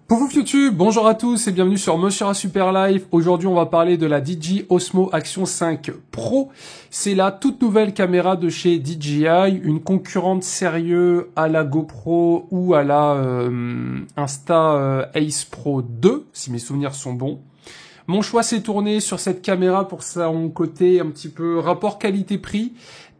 Pouf YouTube, bonjour à tous et bienvenue sur Moshira Super Life. Aujourd'hui, on va parler de la DJI Osmo Action 5 Pro. C'est la toute nouvelle caméra de chez DJI, une concurrente sérieuse à la GoPro ou à la Insta Ace Pro 2, si mes souvenirs sont bons. Mon choix s'est tourné sur cette caméra pour son côté un petit peu rapport qualité-prix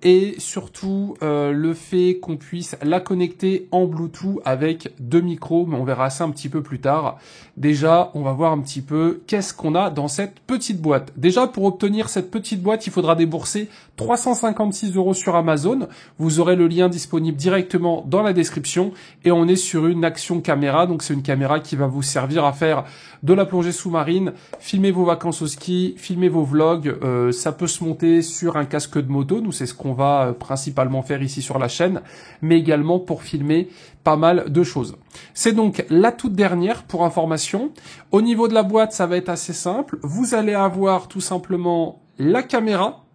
et surtout le fait qu'on puisse la connecter en Bluetooth avec deux micros, mais on verra ça un petit peu plus tard. Déjà, on va voir un petit peu qu'est-ce qu'on a dans cette petite boîte. Déjà, pour obtenir cette petite boîte, il faudra débourser 356 € sur Amazon. Vous aurez le lien disponible directement dans la description et on est sur une Action caméra, donc c'est une caméra qui va vous servir à faire de la plongée sous-marine, filmer vos vacances au ski, filmer vos vlogs. Ça peut se monter sur un casque de moto, nous c'est ce qu'on va principalement faire ici sur la chaîne, mais également pour filmer pas mal de choses. C'est donc la toute dernière pour information. Au niveau de la boîte, ça va être assez simple. Vous allez avoir tout simplement la caméra,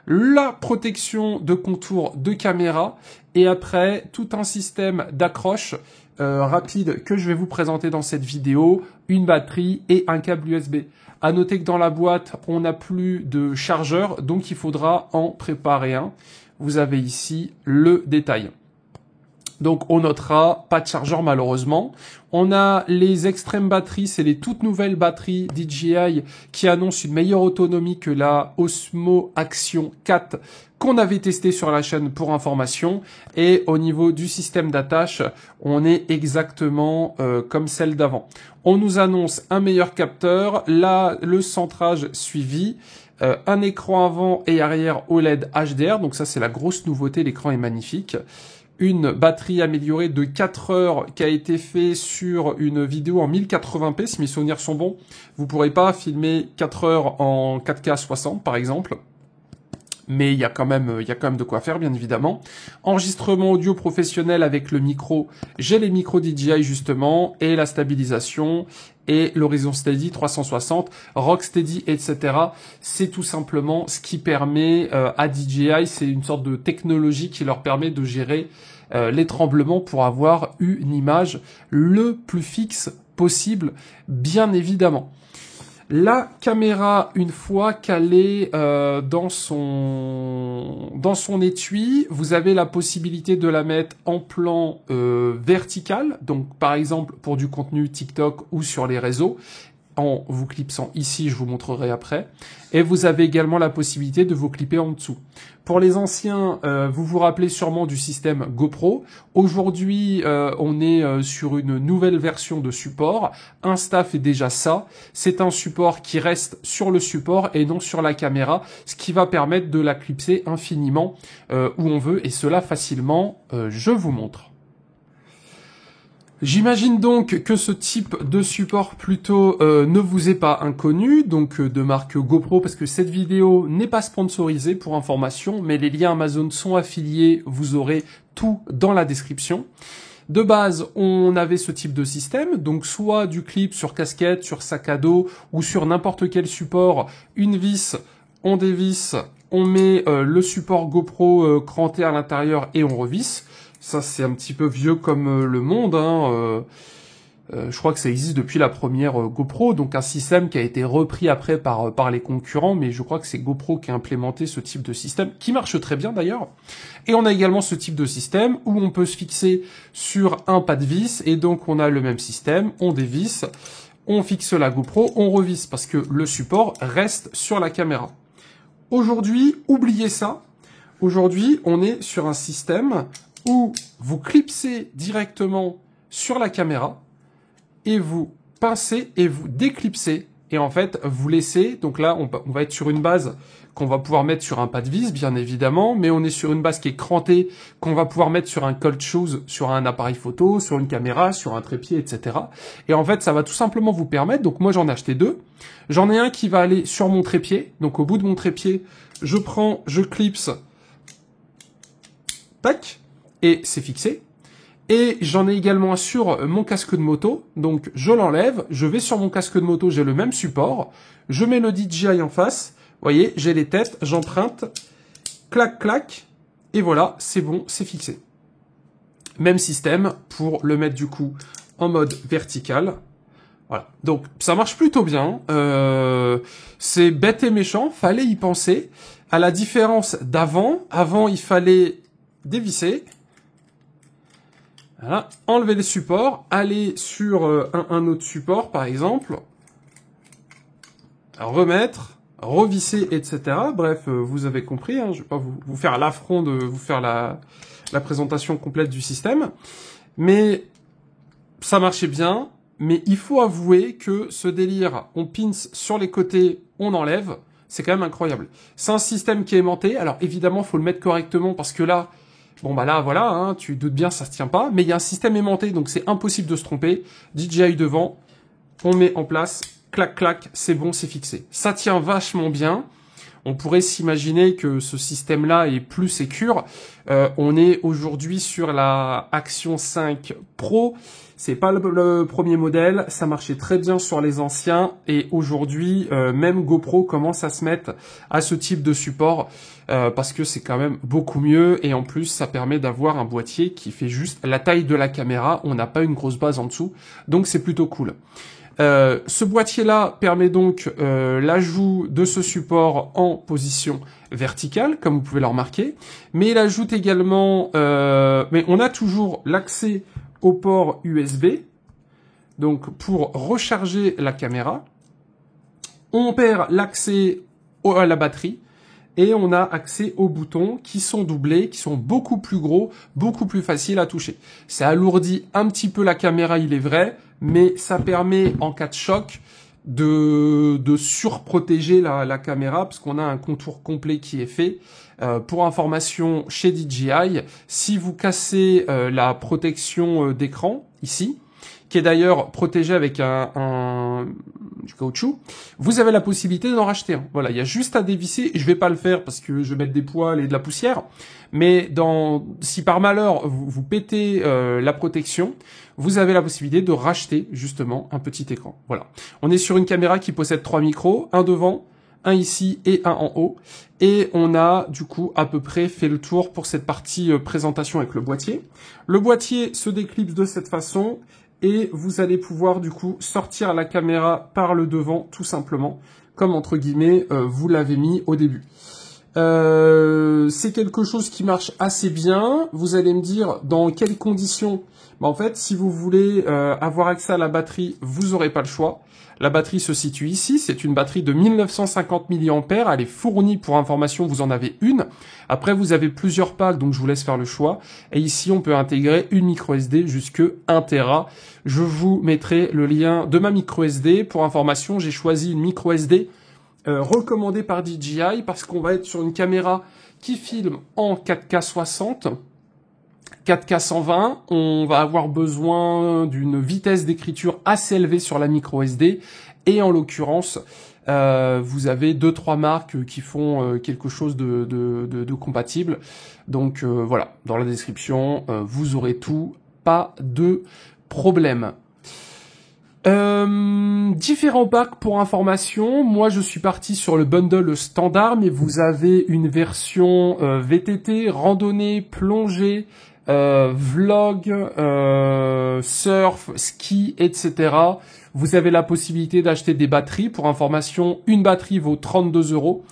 la protection de contour de caméra et après tout un système d'accroche rapide que je vais vous présenter dans cette vidéo, une batterie et un câble USB. À noter que dans la boîte, on n'a plus de chargeur, donc il faudra en préparer un. Vous avez ici le détail. Donc on notera, pas de chargeur malheureusement. On a les extrêmes batteries, c'est les toutes nouvelles batteries DJI qui annoncent une meilleure autonomie que la Osmo Action 4 qu'on avait testé sur la chaîne pour information. Et au niveau du système d'attache, on est exactement comme celle d'avant. On nous annonce un meilleur capteur, là le centrage suivi, un écran avant et arrière OLED HDR, donc ça c'est la grosse nouveauté, l'écran est magnifique. Une batterie améliorée de 4 heures qui a été fait sur une vidéo en 1080p, si mes souvenirs sont bons. Vous pourrez pas filmer 4 heures en 4K 60 par exemple. Mais il y a quand même de quoi faire, bien évidemment. Enregistrement audio professionnel avec le micro. J'ai les micros DJI justement, et la stabilisation, et l'Horizon Steady 360, Rocksteady, etc. C'est tout simplement ce qui permet à DJI, c'est une sorte de technologie qui leur permet de gérer les tremblements pour avoir une image le plus fixe possible, bien évidemment. La caméra, une fois qu'elle est dans son étui, vous avez la possibilité de la mettre en plan vertical, donc par exemple pour du contenu TikTok ou sur les réseaux, en vous clipsant ici, je vous montrerai après. Et vous avez également la possibilité de vous clipper en dessous. Pour les anciens, vous vous rappelez sûrement du système GoPro. Aujourd'hui, on est sur une nouvelle version de support. Insta fait déjà ça. C'est un support qui reste sur le support et non sur la caméra, ce qui va permettre de la clipser infiniment où on veut, et cela facilement. Je vous montre. J'imagine donc que ce type de support plutôt ne vous est pas inconnu, donc de marque GoPro, parce que cette vidéo n'est pas sponsorisée pour information, mais les liens Amazon sont affiliés, vous aurez tout dans la description. De base, on avait ce type de système, donc soit du clip sur casquette, sur sac à dos, ou sur n'importe quel support, une vis, on dévisse, on met le support GoPro cranté à l'intérieur et on revisse. Ça, c'est un petit peu vieux comme le monde, hein. Je crois que ça existe depuis la première GoPro, donc un système qui a été repris après par les concurrents, mais je crois que c'est GoPro qui a implémenté ce type de système, qui marche très bien d'ailleurs. Et on a également ce type de système où on peut se fixer sur un pas de vis, et donc on a le même système, on dévisse, on fixe la GoPro, on revisse, parce que le support reste sur la caméra. Aujourd'hui, oubliez ça. Aujourd'hui, on est sur un système où vous clipsez directement sur la caméra et vous pincez et vous déclipsez. Et en fait, vous laissez, donc là, on va être sur une base qu'on va pouvoir mettre sur un pas de vis, bien évidemment, mais on est sur une base qui est crantée, qu'on va pouvoir mettre sur un cold shoes, sur un appareil photo, sur une caméra, sur un trépied, etc. Et en fait, ça va tout simplement vous permettre, donc moi j'en ai acheté deux. J'en ai un qui va aller sur mon trépied, donc au bout de mon trépied, je prends, je clipse, tac, et c'est fixé. Et j'en ai également un sur mon casque de moto, donc je l'enlève, je vais sur mon casque de moto, j'ai le même support, je mets le DJI en face, vous voyez, j'ai les têtes, j'emprunte, clac, clac, et voilà, c'est bon, c'est fixé. Même système pour le mettre du coup en mode vertical, Voilà. Donc ça marche plutôt bien. C'est bête et méchant, fallait y penser. À la différence d'avant, avant il fallait dévisser. Voilà, enlever les supports, aller sur un autre support par exemple, remettre, revisser, etc. Bref, vous avez compris, hein, je vais pas vous faire l'affront de vous faire la présentation complète du système, mais ça marchait bien, mais il faut avouer que ce délire, on pins sur les côtés, on enlève, c'est quand même incroyable. C'est un système qui est aimanté, alors évidemment, faut le mettre correctement parce que là, bon bah là, voilà, hein, tu doutes bien, ça se tient pas, mais il y a un système aimanté, donc c'est impossible de se tromper. DJI devant, on met en place, clac clac, c'est bon, c'est fixé. Ça tient vachement bien. On pourrait s'imaginer que ce système-là est plus sécure. On est aujourd'hui sur la Action 5 Pro. C'est pas le premier modèle, ça marchait très bien sur les anciens et aujourd'hui même GoPro commence à se mettre à ce type de support parce que c'est quand même beaucoup mieux et en plus ça permet d'avoir un boîtier qui fait juste la taille de la caméra, on n'a pas une grosse base en dessous, donc c'est plutôt cool. Ce boîtier-là permet donc l'ajout de ce support en position verticale, comme vous pouvez le remarquer, mais il ajoute également, mais on a toujours l'accès au port USB, donc pour recharger la caméra. On perd l'accès à la batterie et on a accès aux boutons qui sont doublés, qui sont beaucoup plus gros, beaucoup plus faciles à toucher. Ça alourdit un petit peu la caméra, il est vrai, mais ça permet en cas de choc de surprotéger la caméra parce qu'on a un contour complet qui est fait. Pour information, chez DJI, si vous cassez la protection d'écran, ici, qui est d'ailleurs protégée avec du caoutchouc, vous avez la possibilité d'en racheter un. Voilà, il y a juste à dévisser, et je vais pas le faire parce que je vais mettre des poils et de la poussière, mais si par malheur vous pétez la protection, vous avez la possibilité de racheter justement un petit écran. Voilà. On est sur une caméra qui possède 3 micros, un devant, un ici et un en haut. Et on a du coup à peu près fait le tour pour cette partie présentation avec le boîtier. Le boîtier se déclipse de cette façon et vous allez pouvoir du coup sortir la caméra par le devant tout simplement, comme entre guillemets vous l'avez mis au début. C'est quelque chose qui marche assez bien. Vous allez me dire dans quelles conditions. En fait, si vous voulez avoir accès à la batterie, vous n'aurez pas le choix. La batterie se situe ici, c'est une batterie de 1950 mAh, elle est fournie, pour information, vous en avez une. Après, vous avez plusieurs packs, donc je vous laisse faire le choix. Et ici, on peut intégrer une micro SD jusque 1 Tera. Je vous mettrai le lien de ma micro SD. Pour information, j'ai choisi une micro SD recommandée par DJI parce qu'on va être sur une caméra qui filme en 4K 60. 4K 120, on va avoir besoin d'une vitesse d'écriture assez élevée sur la micro SD et en l'occurrence vous avez 2-3 marques qui font quelque chose de compatible, donc voilà, dans la description vous aurez tout, pas de problème. Différents packs pour information. Moi, je suis parti sur le bundle standard, mais vous avez une version VTT, randonnée, plongée, vlog, surf, ski, etc. Vous avez la possibilité d'acheter des batteries. Pour information, une batterie vaut 32 €.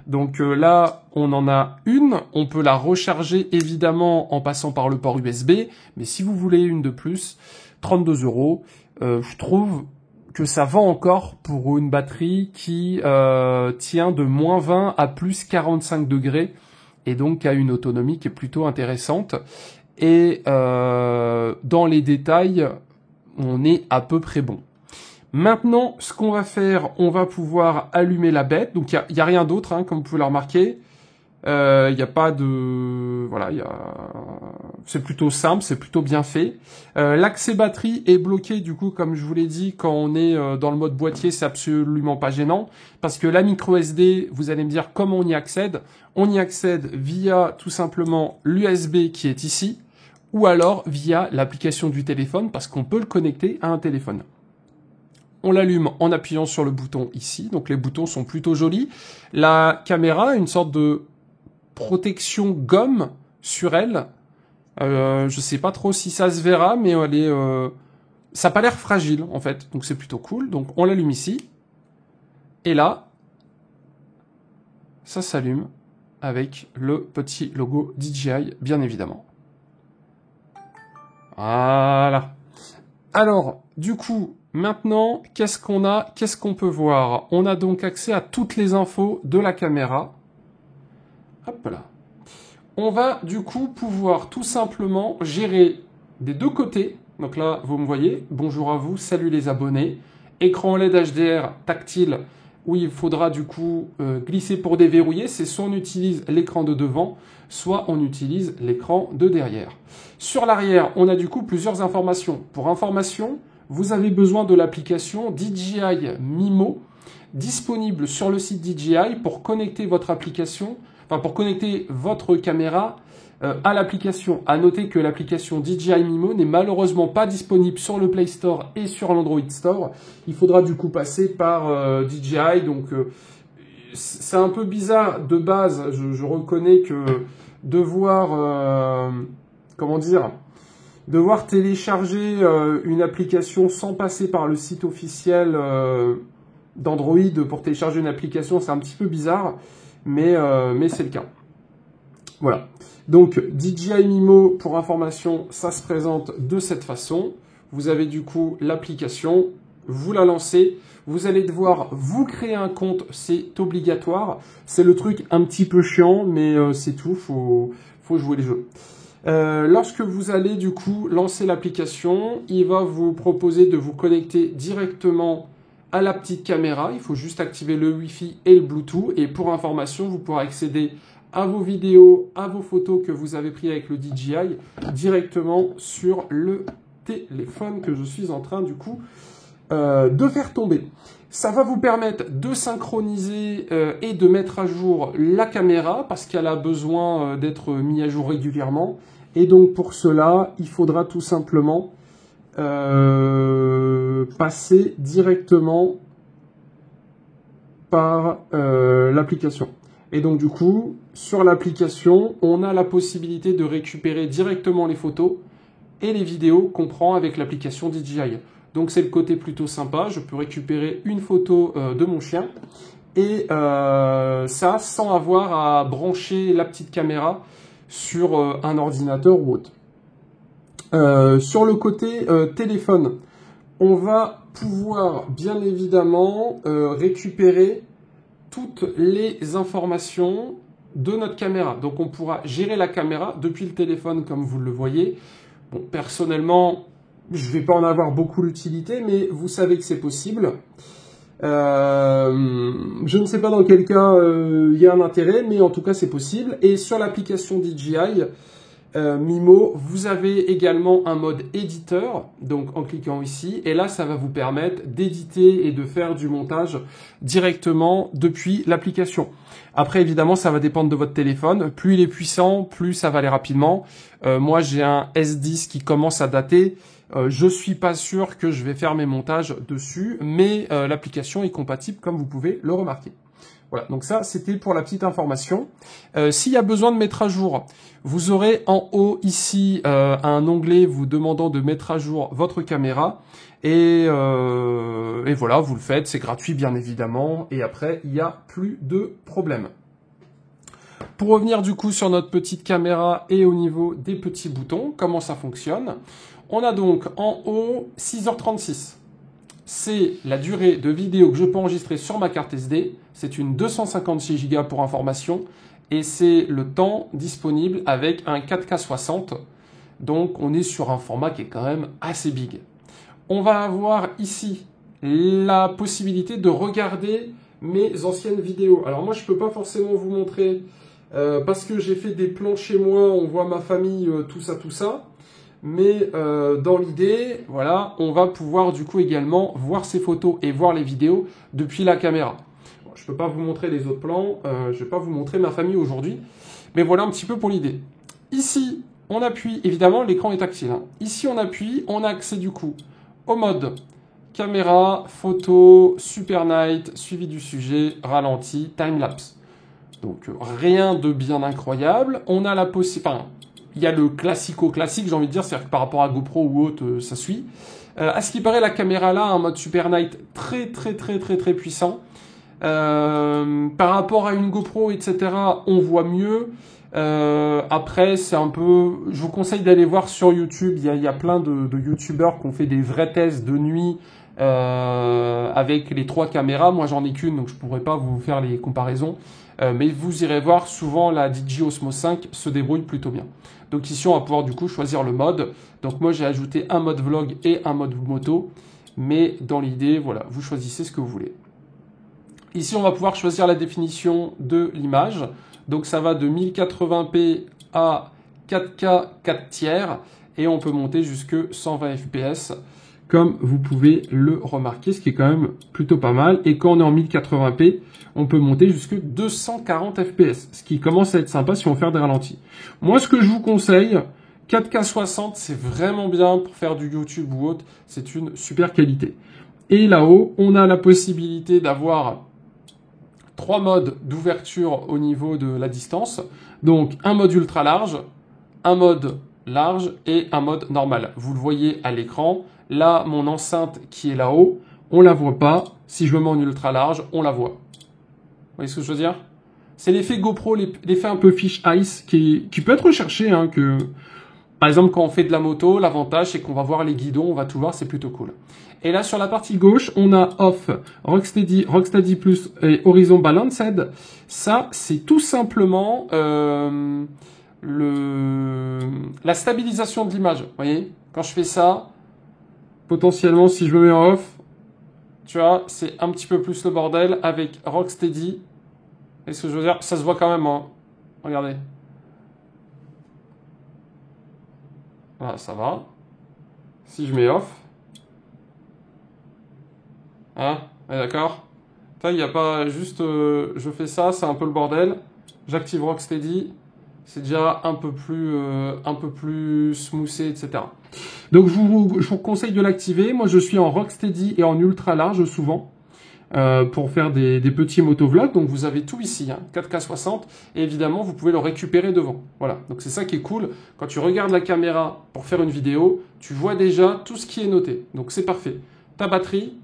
Donc là, on en a une. On peut la recharger évidemment en passant par le port USB. Mais si vous voulez une de plus, 32 €. Je trouve que ça vend encore pour une batterie qui tient de -20 à +45 degrés et donc a une autonomie qui est plutôt intéressante. Et dans les détails, on est à peu près bon. Maintenant, ce qu'on va faire, on va pouvoir allumer la bête. Donc, il y a rien d'autre, hein, comme vous pouvez le remarquer. Il n'y a pas de... Voilà, c'est plutôt simple, c'est plutôt bien fait. L'accès batterie est bloqué, du coup, comme je vous l'ai dit, quand on est dans le mode boîtier, c'est absolument pas gênant. Parce que la micro SD, vous allez me dire comment on y accède. On y accède via, tout simplement, l'USB qui est ici. Ou alors via l'application du téléphone, parce qu'on peut le connecter à un téléphone. On l'allume en appuyant sur le bouton ici, donc les boutons sont plutôt jolis. La caméra a une sorte de protection gomme sur elle. Je sais pas trop si ça se verra, mais elle est ça n'a pas l'air fragile, en fait. Donc, c'est plutôt cool. Donc, on l'allume ici. Et là, ça s'allume avec le petit logo DJI, bien évidemment. Voilà. Alors, du coup, maintenant, qu'est-ce qu'on a? Qu'est-ce qu'on peut voir? On a donc accès à toutes les infos de la caméra. Hop là. On va, du coup, pouvoir tout simplement gérer des deux côtés. Donc là, vous me voyez. Bonjour à vous. Salut les abonnés. Écran LED HDR tactile, où il faudra, du coup, glisser pour déverrouiller. C'est soit on utilise l'écran de devant, soit on utilise l'écran de derrière. Sur l'arrière, on a du coup plusieurs informations. Pour information, vous avez besoin de l'application DJI Mimo, disponible sur le site DJI pour connecter votre application, enfin pour connecter votre caméra à l'application. À noter que l'application DJI Mimo n'est malheureusement pas disponible sur le Play Store et sur l'Android Store. Il faudra du coup passer par DJI, donc c'est un peu bizarre de base. Je reconnais que devoir, comment dire, devoir télécharger une application sans passer par le site officiel d'Android pour télécharger une application, c'est un petit peu bizarre, mais c'est le cas. Voilà. Donc, DJI Mimo, pour information, ça se présente de cette façon. Vous avez du coup l'application, vous la lancez, vous allez devoir vous créer un compte, c'est obligatoire. C'est le truc un petit peu chiant, mais c'est tout, faut jouer les jeux. Lorsque vous allez du coup lancer l'application, il va vous proposer de vous connecter directement à la petite caméra. Il faut juste activer le Wi-Fi et le Bluetooth. Et pour information, vous pourrez accéder à vos vidéos, à vos photos que vous avez prises avec le DJI directement sur le téléphone que je suis en train du coup de faire tomber. Ça va vous permettre de synchroniser et de mettre à jour la caméra parce qu'elle a besoin d'être mise à jour régulièrement. Et donc pour cela, il faudra tout simplement passer directement par l'application. Et donc du coup, sur l'application, on a la possibilité de récupérer directement les photos et les vidéos qu'on prend avec l'application DJI. Donc c'est le côté plutôt sympa, je peux récupérer une photo de mon chien et ça sans avoir à brancher la petite caméra sur un ordinateur ou autre. Sur le côté téléphone, on va pouvoir bien évidemment récupérer toutes les informations de notre caméra. Donc on pourra gérer la caméra depuis le téléphone comme vous le voyez. Bon, personnellement, je ne vais pas en avoir beaucoup l'utilité, mais vous savez que c'est possible. Je ne sais pas dans quel cas il y a un intérêt, mais en tout cas c'est possible. Et sur l'application DJI Mimo, vous avez également un mode éditeur, donc en cliquant ici, et là ça va vous permettre d'éditer et de faire du montage directement depuis l'application. Après évidemment ça va dépendre de votre téléphone, plus il est puissant, plus ça va aller rapidement. Moi j'ai un S10 qui commence à dater, je suis pas sûr que je vais faire mes montages dessus, mais l'application est compatible comme vous pouvez le remarquer. Voilà, donc ça, c'était pour la petite information. S'il y a besoin de mettre à jour, vous aurez en haut ici un onglet vous demandant de mettre à jour votre caméra. Et voilà, vous le faites, c'est gratuit bien évidemment. Et après, il n'y a plus de problème. Pour revenir du coup sur notre petite caméra et au niveau des petits boutons, comment ça fonctionne? On a donc en haut 6h36. C'est la durée de vidéo que je peux enregistrer sur ma carte SD. C'est une 256 Go pour information. Et c'est le temps disponible avec un 4K 60. Donc on est sur un format qui est quand même assez big. On va avoir ici la possibilité de regarder mes anciennes vidéos. Alors moi je ne peux pas forcément vous montrer parce que j'ai fait des plans chez moi, on voit ma famille, tout ça. Mais dans l'idée, voilà, on va pouvoir du coup également voir ces photos et voir les vidéos depuis la caméra. Bon, je ne peux pas vous montrer les autres plans, je ne vais pas vous montrer ma famille aujourd'hui, mais voilà un petit peu pour l'idée. Ici, on appuie, évidemment l'écran est tactile, hein. Ici on appuie, on a accès du coup au mode caméra, photo, super night, suivi du sujet, ralenti, time-lapse. Donc rien de bien incroyable, on a la possibilité... il y a le classique, j'ai envie de dire, c'est-à-dire que par rapport à GoPro ou autre, ça suit. À ce qui paraît, la caméra là a un mode Super Night très puissant. Par rapport à une GoPro, etc., on voit mieux. Après, c'est un peu... Je vous conseille d'aller voir sur YouTube. Il y a plein de YouTubeurs qui ont fait des vrais tests de nuit avec les 3 caméras. Moi, j'en ai qu'une, donc je pourrais pas vous faire les comparaisons. Mais vous irez voir, souvent la DJI Osmo 5 se débrouille plutôt bien. Donc ici, on va pouvoir du coup choisir le mode. Donc moi, j'ai ajouté un mode vlog et un mode moto. Mais dans l'idée, voilà, vous choisissez ce que vous voulez. Ici, on va pouvoir choisir la définition de l'image. Donc ça va de 1080p à 4K 4 tiers. Et on peut monter jusque 120 fps. Comme vous pouvez le remarquer, ce qui est quand même plutôt pas mal. Et quand on est en 1080p, on peut monter jusque 240 fps, ce qui commence à être sympa si on veut faire des ralentis. Moi, ce que je vous conseille, 4K 60, c'est vraiment bien pour faire du YouTube ou autre. C'est une super qualité. Et là-haut, on a la possibilité d'avoir 3 modes d'ouverture au niveau de la distance. Donc, un mode ultra large, un mode large et un mode normal. Vous le voyez à l'écran. Là, mon enceinte qui est là-haut, on la voit pas. Si je me mets en ultra large, on la voit. Vous voyez ce que je veux dire? C'est l'effet GoPro, l'effet un peu fish ice qui peut être recherché. Hein, par exemple, quand on fait de la moto, l'avantage, c'est qu'on va voir les guidons, on va tout voir, c'est plutôt cool. Et là, sur la partie gauche, on a Off, Rocksteady Plus et Horizon Balanced. Ça, c'est tout simplement la stabilisation de l'image. Vous voyez? Quand je fais ça, potentiellement, si je me mets en off, tu vois, c'est un petit peu plus le bordel avec Rocksteady. Et ce que je veux dire, ça se voit quand même, hein. Regardez. Voilà, ça va. Si je mets off. Hein, d'accord. Il n'y a pas juste, je fais ça, c'est un peu le bordel. J'active Rocksteady. C'est déjà un peu plus smoothé, etc. Donc, je vous conseille de l'activer. Moi, je suis en Rocksteady et en ultra large souvent pour faire des petits motovlogs. Donc, vous avez tout ici, hein, 4K 60. Et évidemment, vous pouvez le récupérer devant. Voilà. Donc, c'est ça qui est cool. Quand tu regardes la caméra pour faire une vidéo, tu vois déjà tout ce qui est noté. Donc, c'est parfait. Ta batterie,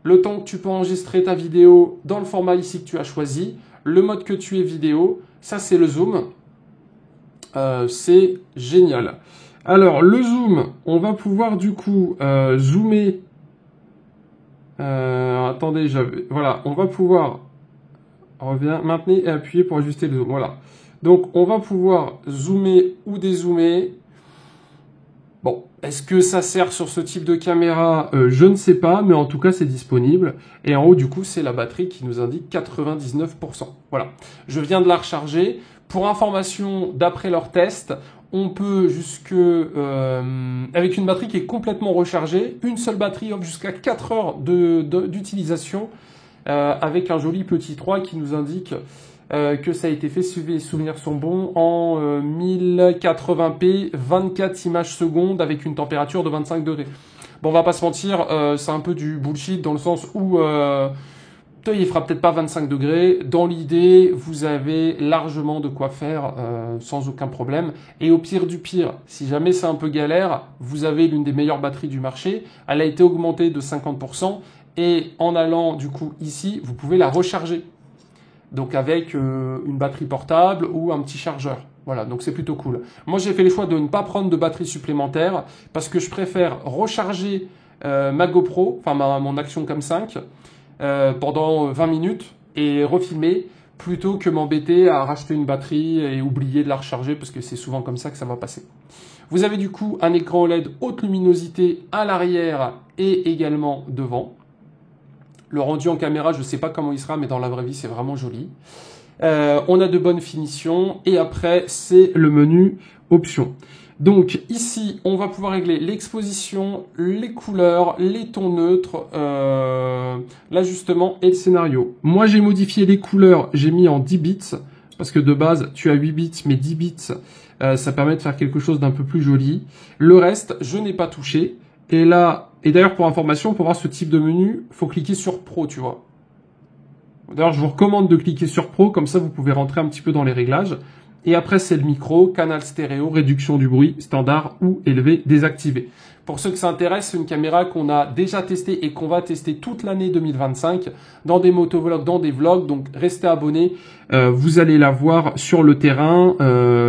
le temps que tu peux enregistrer ta vidéo dans le format ici que tu as choisi, le mode que tu es vidéo, ça, c'est le zoom. C'est génial. Alors, le zoom, on va pouvoir du coup zoomer. Attendez, voilà, on va pouvoir maintenir et appuyer pour ajuster le zoom. Voilà. Donc, on va pouvoir zoomer ou dézoomer. Bon, est-ce que ça sert sur ce type de caméra? Je ne sais pas, mais en tout cas, c'est disponible. Et en haut, du coup, c'est la batterie qui nous indique 99%. Voilà. Je viens de la recharger. Pour information, d'après leur test, on peut avec une batterie qui est complètement rechargée, une seule batterie offre jusqu'à 4 heures d'utilisation avec un joli petit 3 qui nous indique que ça a été fait, si les souvenirs sont bons, en 1080p, 24 images secondes avec une température de 25 degrés. Bon, on va pas se mentir, c'est un peu du bullshit dans le sens où il fera peut-être pas 25 degrés. Dans l'idée, vous avez largement de quoi faire sans aucun problème. Et au pire du pire, si jamais c'est un peu galère, vous avez l'une des meilleures batteries du marché. Elle a été augmentée de 50%. Et en allant du coup ici, vous pouvez la recharger. Donc avec une batterie portable ou un petit chargeur. Voilà, donc c'est plutôt cool. Moi, j'ai fait le choix de ne pas prendre de batterie supplémentaire parce que je préfère recharger ma GoPro, enfin mon Action Cam 5, pendant 20 minutes et refilmer plutôt que m'embêter à racheter une batterie et oublier de la recharger parce que c'est souvent comme ça que ça va passer. Vous avez du coup un écran OLED haute luminosité à l'arrière et également devant. Le rendu en caméra, je ne sais pas comment il sera, mais dans la vraie vie, c'est vraiment joli. On a de bonnes finitions et après, c'est le menu options. Donc ici, on va pouvoir régler l'exposition, les couleurs, les tons neutres, l'ajustement et le scénario. Moi, j'ai modifié les couleurs, j'ai mis en 10 bits, parce que de base, tu as 8 bits, mais 10 bits, ça permet de faire quelque chose d'un peu plus joli. Le reste, je n'ai pas touché. Et là, et d'ailleurs, pour information, pour voir ce type de menu, il faut cliquer sur Pro, tu vois. D'ailleurs, je vous recommande de cliquer sur Pro, comme ça, vous pouvez rentrer un petit peu dans les réglages. Et après, c'est le micro, canal stéréo, réduction du bruit, standard ou élevé, désactivé. Pour ceux que ça intéresse, c'est une caméra qu'on a déjà testée et qu'on va tester toute l'année 2025 dans des motovlogs, dans des vlogs. Donc restez abonnés, vous allez la voir sur le terrain.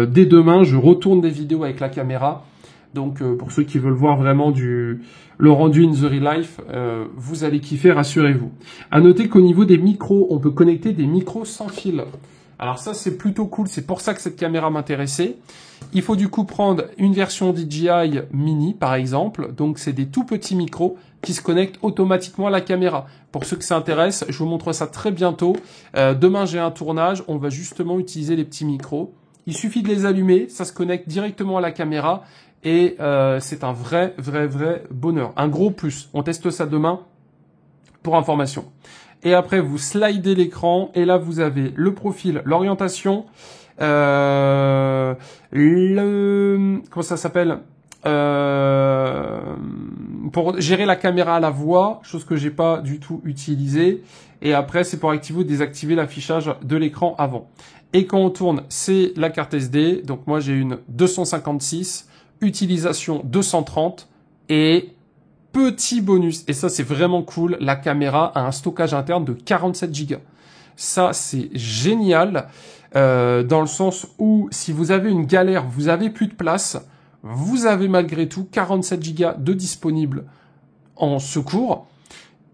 Dès demain, je retourne des vidéos avec la caméra. Donc pour ceux qui veulent voir vraiment le rendu in the real life, vous allez kiffer, rassurez-vous. À noter qu'au niveau des micros, on peut connecter des micros sans fil. Alors ça, c'est plutôt cool. C'est pour ça que cette caméra m'intéressait. Il faut du coup prendre une version DJI Mini, par exemple. Donc, c'est des tout petits micros qui se connectent automatiquement à la caméra. Pour ceux que ça intéresse, je vous montre ça très bientôt. Demain, j'ai un tournage. On va justement utiliser les petits micros. Il suffit de les allumer. Ça se connecte directement à la caméra. Et c'est un vrai bonheur. Un gros plus. On teste ça demain pour information. Et après, vous slidez l'écran et là, vous avez le profil, l'orientation, comment ça s'appelle, pour gérer la caméra à la voix, chose que j'ai pas du tout utilisée. Et après, c'est pour activer ou désactiver l'affichage de l'écran avant. Et quand on tourne, c'est la carte SD. Donc moi, j'ai une 256, utilisation 230 et petit bonus, et ça c'est vraiment cool, la caméra a un stockage interne de 47 Go. Ça c'est génial, dans le sens où si vous avez une galère, vous avez plus de place, vous avez malgré tout 47 Go de disponible en secours,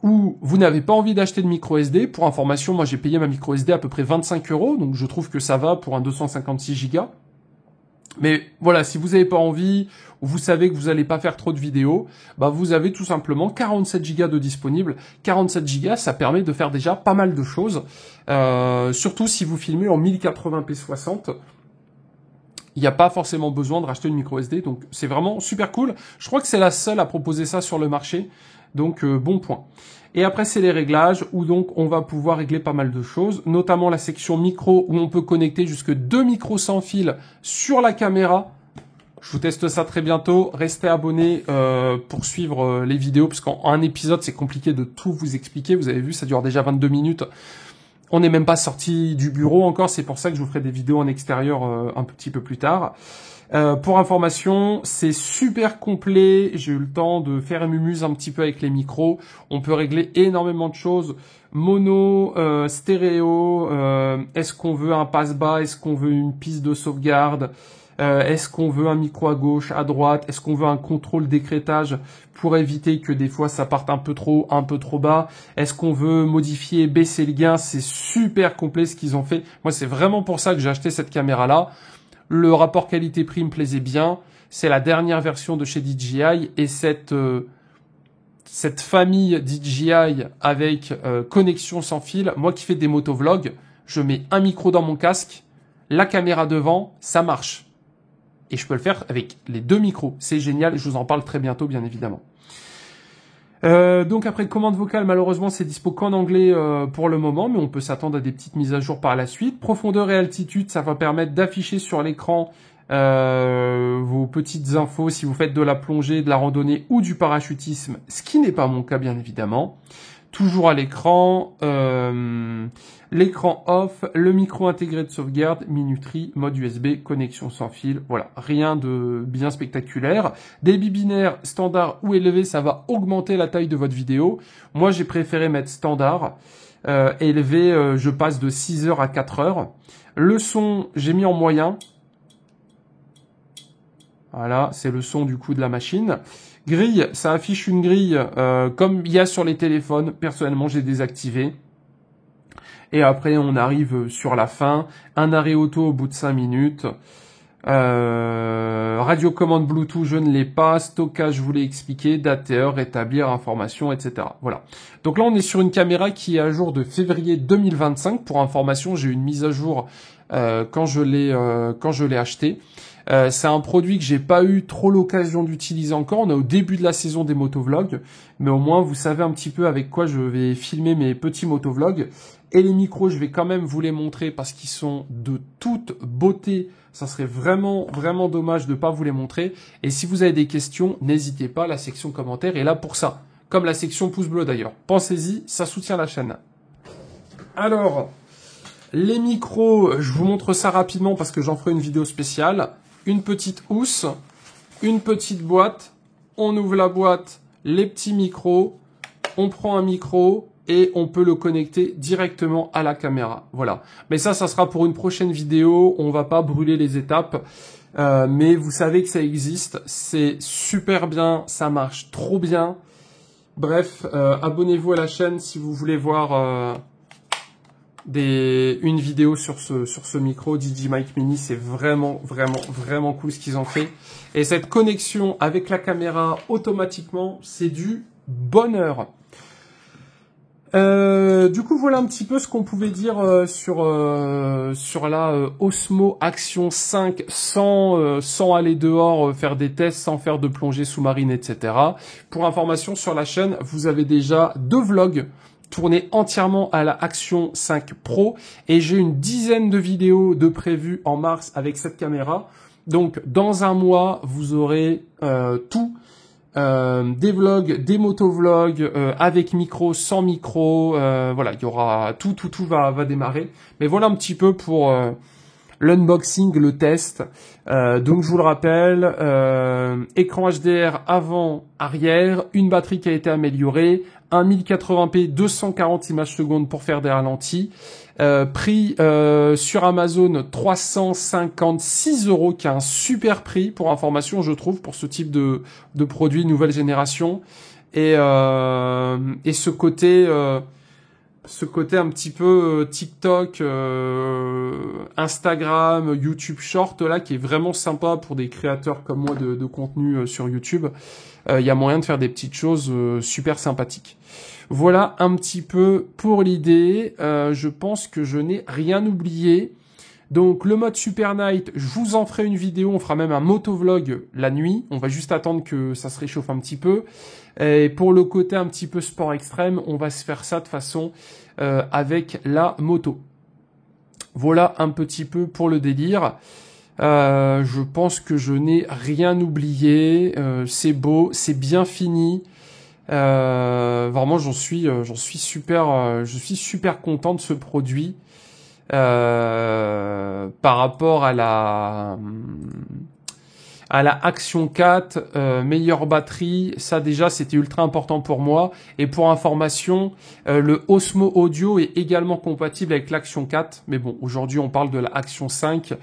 ou vous n'avez pas envie d'acheter de micro SD. Pour information, moi j'ai payé ma micro SD à peu près 25 €, donc je trouve que ça va pour un 256 Go. Mais voilà, si vous n'avez pas envie, ou vous savez que vous n'allez pas faire trop de vidéos, bah vous avez tout simplement 47 Go de disponible. 47 Go, ça permet de faire déjà pas mal de choses. Surtout si vous filmez en 1080p 60. Il n'y a pas forcément besoin de racheter une micro SD. Donc c'est vraiment super cool. Je crois que c'est la seule à proposer ça sur le marché. Donc bon point. Et après, c'est les réglages où donc on va pouvoir régler pas mal de choses, notamment la section micro où on peut connecter jusque 2 micros sans fil sur la caméra. Je vous teste ça très bientôt. Restez abonnés pour suivre les vidéos, parce qu'en un épisode, c'est compliqué de tout vous expliquer. Vous avez vu, ça dure déjà 22 minutes. On n'est même pas sorti du bureau encore. C'est pour ça que je vous ferai des vidéos en extérieur un petit peu plus tard. Pour information, c'est super complet. J'ai eu le temps de faire une mumuse un petit peu avec les micros. On peut régler énormément de choses. Mono, stéréo, est-ce qu'on veut un passe-bas, est-ce qu'on veut une piste de sauvegarde, est-ce qu'on veut un micro à gauche, à droite, est-ce qu'on veut un contrôle d'écrêtage pour éviter que des fois ça parte un peu trop haut, un peu trop bas, est-ce qu'on veut modifier, baisser le gain. C'est super complet ce qu'ils ont fait. Moi, c'est vraiment pour ça que j'ai acheté cette caméra-là. Le rapport qualité-prix me plaisait bien. C'est la dernière version de chez DJI. Et cette famille DJI avec connexion sans fil, moi qui fais des motovlogs, je mets un micro dans mon casque, la caméra devant, ça marche. Et je peux le faire avec les deux micros. C'est génial et je vous en parle très bientôt, bien évidemment. Donc après, commande vocale, malheureusement, c'est dispo qu'en anglais pour le moment, mais on peut s'attendre à des petites mises à jour par la suite. Profondeur et altitude, ça va permettre d'afficher sur l'écran vos petites infos si vous faites de la plongée, de la randonnée ou du parachutisme, ce qui n'est pas mon cas, bien évidemment. Toujours à l'écran, l'écran off, le micro intégré de sauvegarde, minuterie, mode USB, connexion sans fil. Voilà, rien de bien spectaculaire. Débit binaire, standard ou élevé, ça va augmenter la taille de votre vidéo. Moi, j'ai préféré mettre standard. Élevé, je passe de 6 heures à 4 heures. Le son, j'ai mis en moyen. Voilà, c'est le son du coup de la machine. Grille, ça affiche une grille comme il y a sur les téléphones. Personnellement, j'ai désactivé. Et après, on arrive sur la fin. Un arrêt auto au bout de 5 minutes. Radiocommande Bluetooth, je ne l'ai pas. Stockage, je vous l'ai expliqué. Date et heure, rétablir, information, etc. Voilà. Donc là, on est sur une caméra qui est à jour de février 2025. Pour information, j'ai eu une mise à jour quand je l'ai acheté. C'est un produit que j'ai pas eu trop l'occasion d'utiliser encore. On est au début de la saison des motovlogs, mais au moins vous savez un petit peu avec quoi je vais filmer mes petits motovlogs. Et les micros, je vais quand même vous les montrer parce qu'ils sont de toute beauté. Ça serait vraiment dommage de pas vous les montrer. Et si vous avez des questions, n'hésitez pas, la section commentaires est là pour ça. Comme la section pouce bleu d'ailleurs. Pensez-y, ça soutient la chaîne. Alors, les micros, je vous montre ça rapidement parce que j'en ferai une vidéo spéciale. Une petite housse, une petite boîte on ouvre la boîte, les petits micros, on prend un micro et on peut le connecter directement à la caméra. Voilà. Mais ça sera pour une prochaine vidéo. On va pas brûler les étapes. Mais vous savez que ça existe. C'est super bien. Ça marche trop bien. Bref, abonnez-vous à la chaîne si vous voulez voir une vidéo sur ce micro DJI Mic Mini. C'est vraiment cool ce qu'ils ont fait. Et cette connexion avec la caméra automatiquement, c'est du bonheur. Du coup, voilà un petit peu ce qu'on pouvait dire sur la Osmo Action 5 sans aller dehors faire des tests, sans faire de plongée sous-marine, etc. Pour information, sur la chaîne, vous avez déjà 2 vlogs tournés entièrement à la Action 5 Pro et j'ai une dizaine de vidéos de prévues en mars avec cette caméra. Donc, dans un mois, vous aurez tout. Des vlogs, des motovlogs, avec micro, sans micro, voilà, il y aura tout va démarrer. Mais voilà un petit peu pour l'unboxing, le test. Donc je vous le rappelle, écran HDR avant, arrière, une batterie qui a été améliorée, un 1080p 240 images secondes pour faire des ralentis. Prix sur Amazon 356 €, qui est un super prix pour information, je trouve, pour ce type de produit nouvelle génération. Et ce côté un petit peu TikTok, Instagram, YouTube Short là, qui est vraiment sympa pour des créateurs comme moi de contenu sur YouTube. Il y a moyen de faire des petites choses super sympathiques. Voilà un petit peu pour l'idée. Je pense que je n'ai rien oublié. Donc le mode Super Night, je vous en ferai une vidéo, on fera même un motovlog la nuit. On va juste attendre que ça se réchauffe un petit peu. Et pour le côté un petit peu sport extrême, on va se faire ça de façon avec la moto. Voilà un petit peu pour le délire. Je pense que je n'ai rien oublié. C'est beau, c'est bien fini. Vraiment, je suis super content de ce produit. Par rapport à la Action 4, meilleure batterie, ça déjà c'était ultra important pour moi. Et pour information, le Osmo Audio est également compatible avec l'Action 4. Mais bon, aujourd'hui on parle de la Action 5.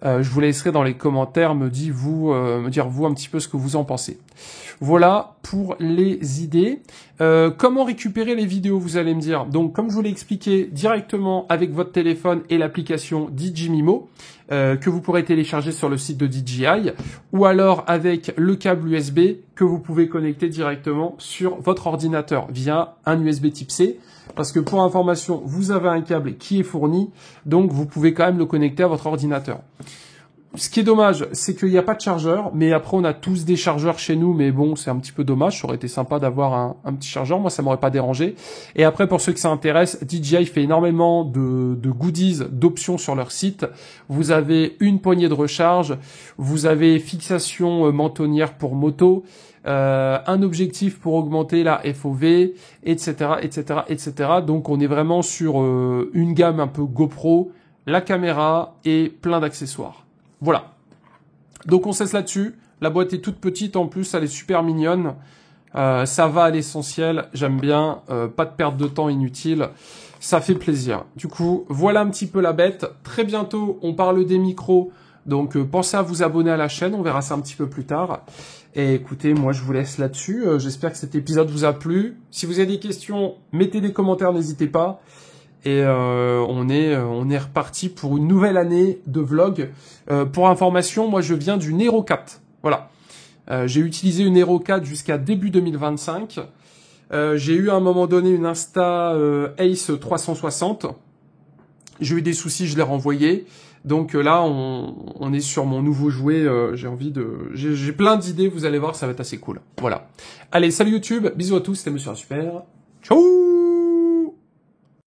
Je vous laisserai dans les commentaires me dire vous un petit peu ce que vous en pensez. Voilà pour les idées. Comment récupérer les vidéos, vous allez me dire. Donc, comme je vous l'ai expliqué, directement avec votre téléphone et l'application DJI Mimo, que vous pourrez télécharger sur le site de DJI, ou alors avec le câble USB que vous pouvez connecter directement sur votre ordinateur via un USB type C. Parce que pour information, vous avez un câble qui est fourni, donc vous pouvez quand même le connecter à votre ordinateur. Ce qui est dommage, c'est qu'il n'y a pas de chargeur, mais après on a tous des chargeurs chez nous, mais bon, c'est un petit peu dommage, ça aurait été sympa d'avoir un petit chargeur, moi ça m'aurait pas dérangé. Et après, pour ceux que ça intéresse, DJI fait énormément de goodies, d'options sur leur site. Vous avez une poignée de recharge, vous avez fixation mentonnière pour moto, un objectif pour augmenter la FOV, etc., etc. Donc on est vraiment sur une gamme un peu GoPro, la caméra et plein d'accessoires. Voilà. Donc on cesse là-dessus. La boîte est toute petite en plus, elle est super mignonne. Ça va à l'essentiel, j'aime bien. Pas de perte de temps inutile. Ça fait plaisir. Du coup, voilà un petit peu la bête. Très bientôt, on parle des micros. Donc pensez à vous abonner à la chaîne, on verra ça un petit peu plus tard. Et écoutez, moi je vous laisse là-dessus. J'espère que cet épisode vous a plu. Si vous avez des questions, mettez des commentaires, n'hésitez pas. Et on est reparti pour une nouvelle année de vlog. Pour information, moi je viens d'une Hero 4. Voilà. J'ai utilisé une Hero 4 jusqu'à début 2025. J'ai eu à un moment donné une Insta Ace 360. J'ai eu des soucis, je l'ai renvoyé. Donc là, on est sur mon nouveau jouet. J'ai plein d'idées, vous allez voir, ça va être assez cool. Voilà. Allez, salut YouTube, bisous à tous, c'était Monsieur Super. Ciao.